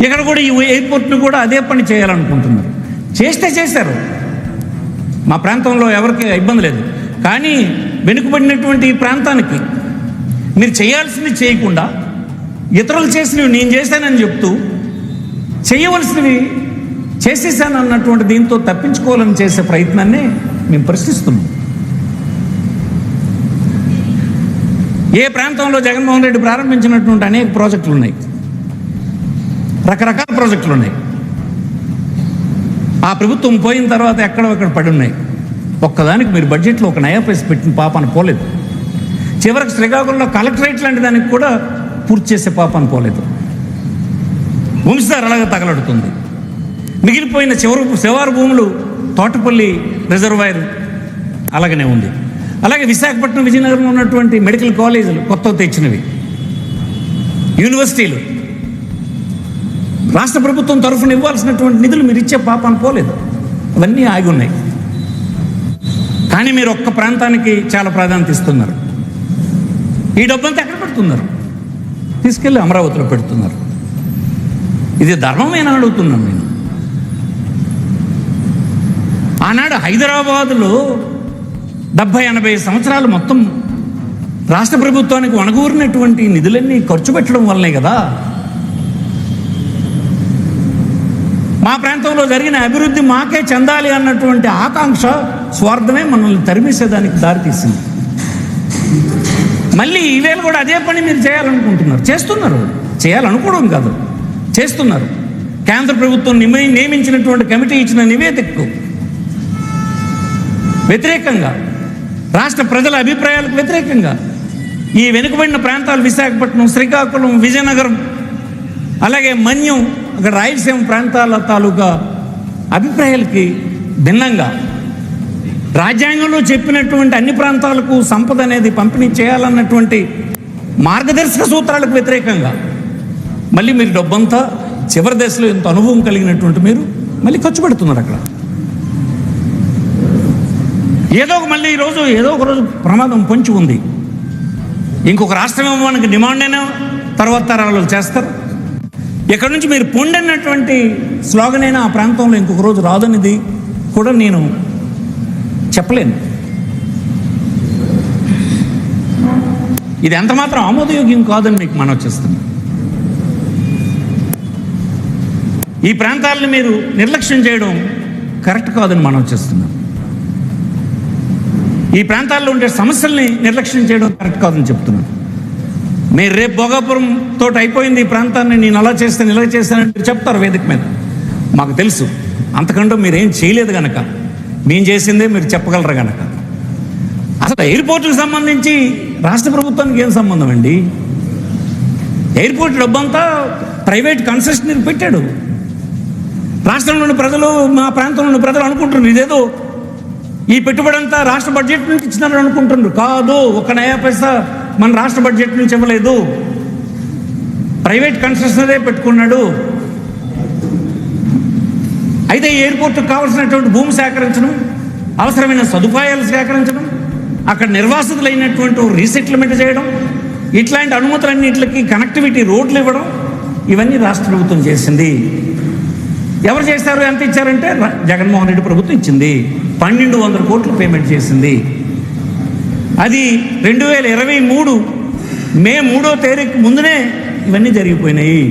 ఇక్కడ కూడా ఈ ఎయిర్పోర్ట్ను కూడా అదే పని చేయాలనుకుంటున్నారు. చేశారు. మా ప్రాంతంలో ఎవరికి ఇబ్బంది లేదు. కానీ వెనుకబడినటువంటి ఈ ప్రాంతానికి మీరు చేయాల్సింది చేయకుండా ఇతరులు చేసినవి నేను చేశానని చెప్తూ చేయవలసినవి చేసేసాను అన్నటువంటి దీంతో తప్పించుకోవాలని చేసే ప్రయత్నాన్ని మేము ప్రశ్నిస్తున్నాం. ఏ ప్రాంతంలో జగన్మోహన్ రెడ్డి ప్రారంభించినటువంటి అనేక ప్రాజెక్టులు ఉన్నాయి, రకరకాల ప్రాజెక్టులు ఉన్నాయి. ఆ ప్రభుత్వం పోయిన తర్వాత ఎక్కడొక్కడ పడి ఉన్నాయి. ఒక్కదానికి మీరు బడ్జెట్లో ఒక నయా పైసా పెట్టిన పాపాన పోలేదు. చివరికి శ్రీకాకుళంలో కలెక్టరేట్ లాంటి దానికి కూడా పూర్తి చేసే పాపాన పోలేదు. వంశధార అలాగే తగలడుతుంది. మిగిలిపోయిన శివారు భూములు తోటపల్లి రిజర్వాయర్ అలాగనే ఉంది. అలాగే విశాఖపట్నం, విజయనగరంలో ఉన్నటువంటి మెడికల్ కాలేజీలు కొత్త తెచ్చినవి, యూనివర్సిటీలు రాష్ట్ర ప్రభుత్వం తరఫున ఇవ్వాల్సినటువంటి నిధులు మీరు ఇచ్చే పాపాన పోలేదు. అవన్నీ ఆగి ఉన్నాయి. కానీ మీరు ఒక్క ప్రాంతానికి చాలా ప్రాధాన్యత ఇస్తున్నారు. ఈ డబ్బంతా ఎక్కడ పెడుతున్నారు? తీసుకెళ్ళి అమరావతిలో పెడుతున్నారు. ఇది ధర్మమేనా అడుగుతున్నాను నేను. ఆనాడు హైదరాబాదులో 70-80 సంవత్సరాలు మొత్తం రాష్ట్ర ప్రభుత్వానికి వనగూరినటువంటి నిధులన్నీ ఖర్చు పెట్టడం వల్లనే కదా మా ప్రాంతంలో జరిగిన అభివృద్ధి మాకే చెందాలి అన్నటువంటి ఆకాంక్ష, స్వార్థమే మనల్ని తరిమేసేదానికి దారితీసింది. మళ్ళీ ఈవేళ కూడా అదే పని మీరు చేయాలనుకుంటున్నారు. చేస్తున్నారు. చేయాలనుకోవడం కాదు, చేస్తున్నారు. కేంద్ర ప్రభుత్వం నియమించినటువంటి కమిటీ ఇచ్చిన నివేదికకు వ్యతిరేకంగా, రాష్ట్ర ప్రజల అభిప్రాయాలకు వ్యతిరేకంగా ఈ వెనుకబడిన ప్రాంతాలు విశాఖపట్నం, శ్రీకాకుళం, విజయనగరం, అలాగే మన్యం, అక్కడ రాయలసీమ ప్రాంతాల తాలూకా అభిప్రాయాలకి భిన్నంగా రాజ్యాంగంలో చెప్పినటువంటి అన్ని ప్రాంతాలకు సంపద అనేది పంపిణీ చేయాలన్నటువంటి మార్గదర్శక సూత్రాలకు వ్యతిరేకంగా మళ్ళీ మీరు డబ్బంతా చివరి దశలో ఎంత అనుభవం కలిగినటువంటి మీరు మళ్ళీ ఖర్చు పెడుతున్నారు. అక్కడ మళ్ళీ ఈరోజు ఏదో ఒక రోజు ప్రమాదం పొంచి ఉంది. ఇంకొక రాష్ట్రం ఇవ్వడానికి డిమాండ్ అయినా తర్వాత తరాలు చేస్తారు. ఎక్కడి నుంచి మీరు పొండినటువంటి స్లోగన్ అయినా ఆ ప్రాంతంలో ఇంకొక రోజు రాదనేది కూడా నేను చెప్పలేను. ఇది ఎంత మాత్రం ఆమోదయోగ్యం కాదని మీకు మనం చేస్తుంది. ఈ ప్రాంతాలను మీరు నిర్లక్ష్యం చేయడం కరెక్ట్ కాదని మనం చేస్తున్నాం. ఈ ప్రాంతాల్లో ఉండే సమస్యల్ని నిర్లక్ష్యం చేయడం కరెక్ట్ కాదని చెప్తున్నాను. మీరు రేపు భోగాపురం తోటి అయిపోయింది ఈ ప్రాంతాన్ని, నేను అలా చేస్తాను ఇలా చేస్తానంటే చెప్తారు వేదిక మీద. మాకు తెలుసు. అంతకంటే మీరేం చేయలేదు కనుక, మేము చేసిందే మీరు చెప్పగలరు కనుక. అసలు ఎయిర్పోర్ట్కి సంబంధించి రాష్ట్ర ప్రభుత్వానికి ఏం సంబంధం అండి? ఎయిర్పోర్ట్ డబ్బంతా ప్రైవేట్ కన్సెషనర్ పెట్టాడు. రాష్ట్రంలోని ప్రజలు, మా ప్రాంతంలోని ప్రజలు అనుకుంటున్నారు ఇదేదో ఈ పెట్టుబడి అంతా రాష్ట్ర బడ్జెట్ నుంచి ఇచ్చినారని అనుకుంటున్నారు. కాదు, ఒక నయా పైసా మన రాష్ట్ర బడ్జెట్ నుంచి ఇవ్వలేదు. ప్రైవేట్ కన్స్ట్రక్షనరే పెట్టుకున్నాడు. అయితే ఎయిర్పోర్ట్కి కావాల్సినటువంటి భూమి సేకరించడం, అవసరమైన సదుపాయాలు సేకరించడం, అక్కడ నిర్వాసితులైనటువంటి రీసెటిల్మెంట్ చేయడం, ఇట్లాంటి అనుమతులన్నింటికి కనెక్టివిటీ రోడ్లు ఇవ్వడం, ఇవన్నీ రాష్ట్ర ప్రభుత్వం చేసింది. ఎవరు చేశారు? ఎంత ఇచ్చారంటే జగన్మోహన్ రెడ్డి ప్రభుత్వం ఇచ్చింది. 1200 కోట్లు పేమెంట్ చేసింది. అది 2023 మే 3వ తేదీకి ముందునే ఇవన్నీ జరిగిపోయినాయి.